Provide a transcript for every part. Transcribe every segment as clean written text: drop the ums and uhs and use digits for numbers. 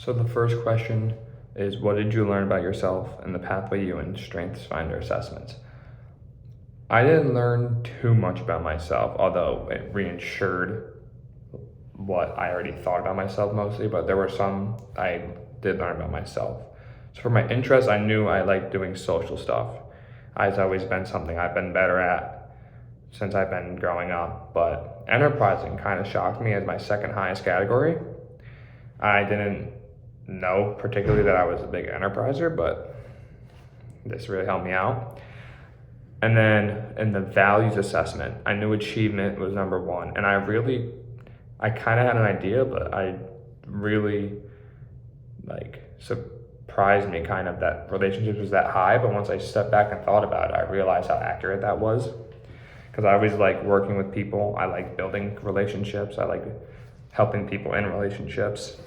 So the first question is, what did you learn about yourself in the Pathway U and StrengthsFinder assessments? I didn't learn too much about myself, although it reinsured what I already thought about myself mostly, but there were some I did learn about myself. So for my interests, I knew I liked doing social stuff. It's always been something I've been better at since I've been growing up, but enterprising kind of shocked me as my second highest category. I didn't know particularly that I was a big enterpriser, but this really helped me out. And then in the values assessment, I knew achievement was number one. And I kind of had an idea, but I really surprised me kind of that relationships was that high. But once I stepped back and thought about it, I realized how accurate that was. Because I always like working with people. I like building relationships. I like helping people in relationships.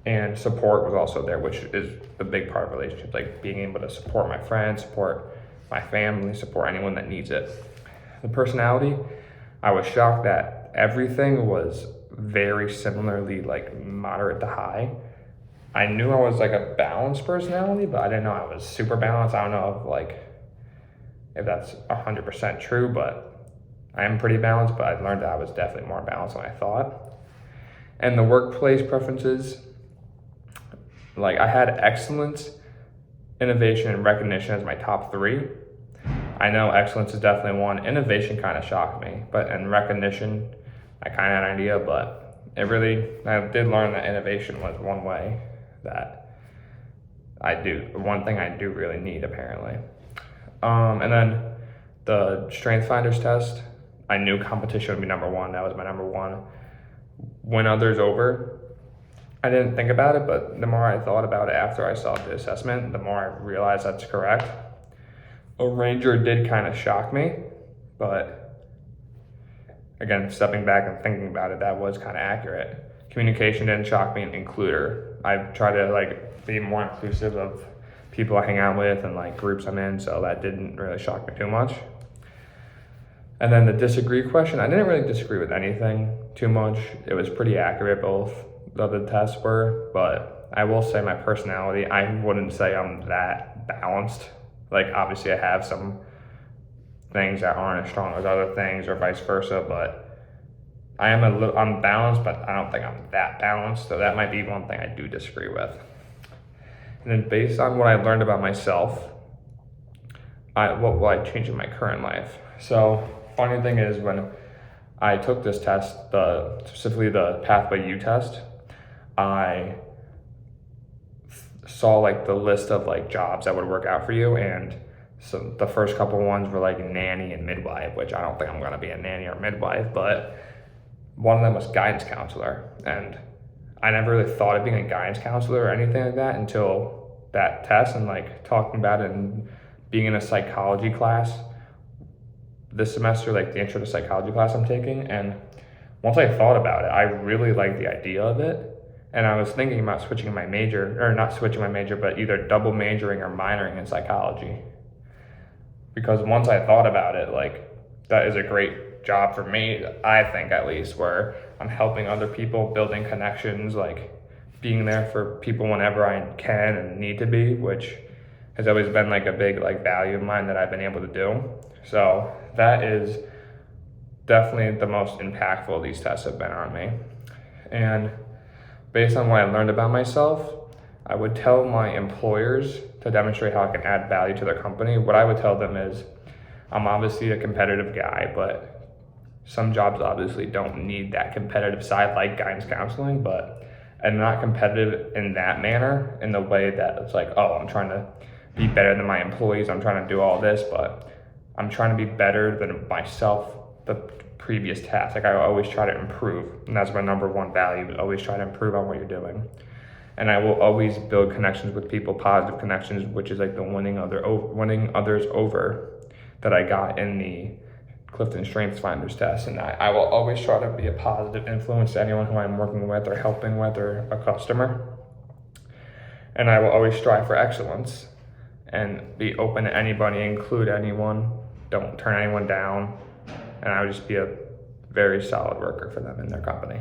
And support was also there, which is a big part of relationships, like being able to support my friends, support my family, support anyone that needs it. The personality, I was shocked that everything was very similarly moderate to high. I knew I was a balanced personality, but I didn't know I was super balanced. I don't know if that's 100% true, but I am pretty balanced, but I learned that I was definitely more balanced than I thought. And the workplace preferences, I had excellence, innovation, and recognition as my top three. I know excellence is definitely one. Innovation kind of shocked me, and recognition, I kind of had an idea, but I did learn that innovation was one way that one thing I do really need apparently. And then the StrengthsFinders test, I knew competition would be number one. That was my number one. Win others over. I didn't think about it, but the more I thought about it after I saw the assessment, the more I realized that's correct. A ranger did kind of shock me, but again, stepping back and thinking about it, that was kind of accurate. Communication didn't shock me, and includer. I try to be more inclusive of people I hang out with and groups I'm in, so that didn't really shock me too much. And then the disagree question, I didn't really disagree with anything too much. It was pretty accurate, both of the tests were, but I will say my personality, I wouldn't say I'm that balanced. Obviously I have some things that aren't as strong as other things or vice versa, but I'm balanced, but I don't think I'm that balanced. So that might be one thing I do disagree with. And then based on what I learned about myself, what will I change in my current life? So funny thing is, when I took this test, specifically the Pathway U test, I saw the list of jobs that would work out for you, and so the first couple ones were nanny and midwife, which I don't think I'm going to be a nanny or midwife, but one of them was guidance counselor, and I never really thought of being a guidance counselor or anything like that until that test and talking about it and being in a psychology class this semester, the intro to psychology class I'm taking. And once I thought about it, I really liked the idea of it. And I was thinking about switching my major, or not switching my major, but either double majoring or minoring in psychology. Because once I thought about it, that is a great job for me, I think at least, where I'm helping other people, building connections, being there for people whenever I can and need to be, which has always been a big value of mine that I've been able to do. So that is definitely the most impactful these tests have been on me. And based on what I learned about myself, I would tell my employers to demonstrate how I can add value to their company. What I would tell them is, I'm obviously a competitive guy, but some jobs obviously don't need that competitive side like guidance counseling, but I'm not competitive in that manner, in the way that it's I'm trying to be better than my employees, I'm trying to do all this, but I'm trying to be better than myself the previous task. I always try to improve, and that's my number one value, always try to improve on what you're doing. And I will always build connections with people, positive connections, which is the winning others over that I got in the Clifton StrengthsFinders test. And I will always try to be a positive influence to anyone who I'm working with or helping with or a customer. And I will always strive for excellence and be open to anybody, include anyone, don't turn anyone down. And I would just be a very solid worker for them in their company.